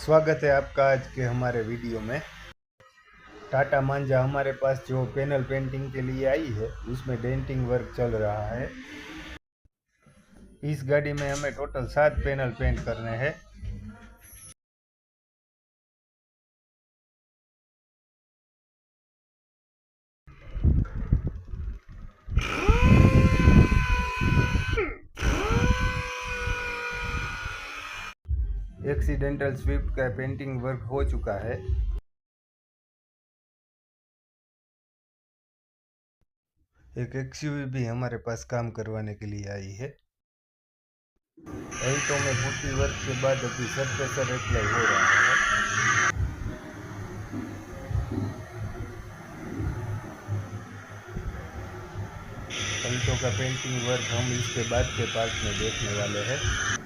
स्वागत है आपका आज के हमारे वीडियो में। टाटा मांझा हमारे पास जो पैनल पेंटिंग के लिए आई है उसमें डेंटिंग वर्क चल रहा है। इस गाड़ी में हमें टोटल 7 पैनल पेंट करने हैं। एक्सीडेंटल स्विफ्ट का पेंटिंग वर्क हो चुका है। एक एक्सयूवी भी हमारे पास काम करवाने के लिए आई है। तो में पुट्टी वर्क के बाद अभी सरफेसर अप्लाई हो रहा है। पलटों का पेंटिंग वर्क हम इसके बाद के पार्ट में देखने वाले हैं।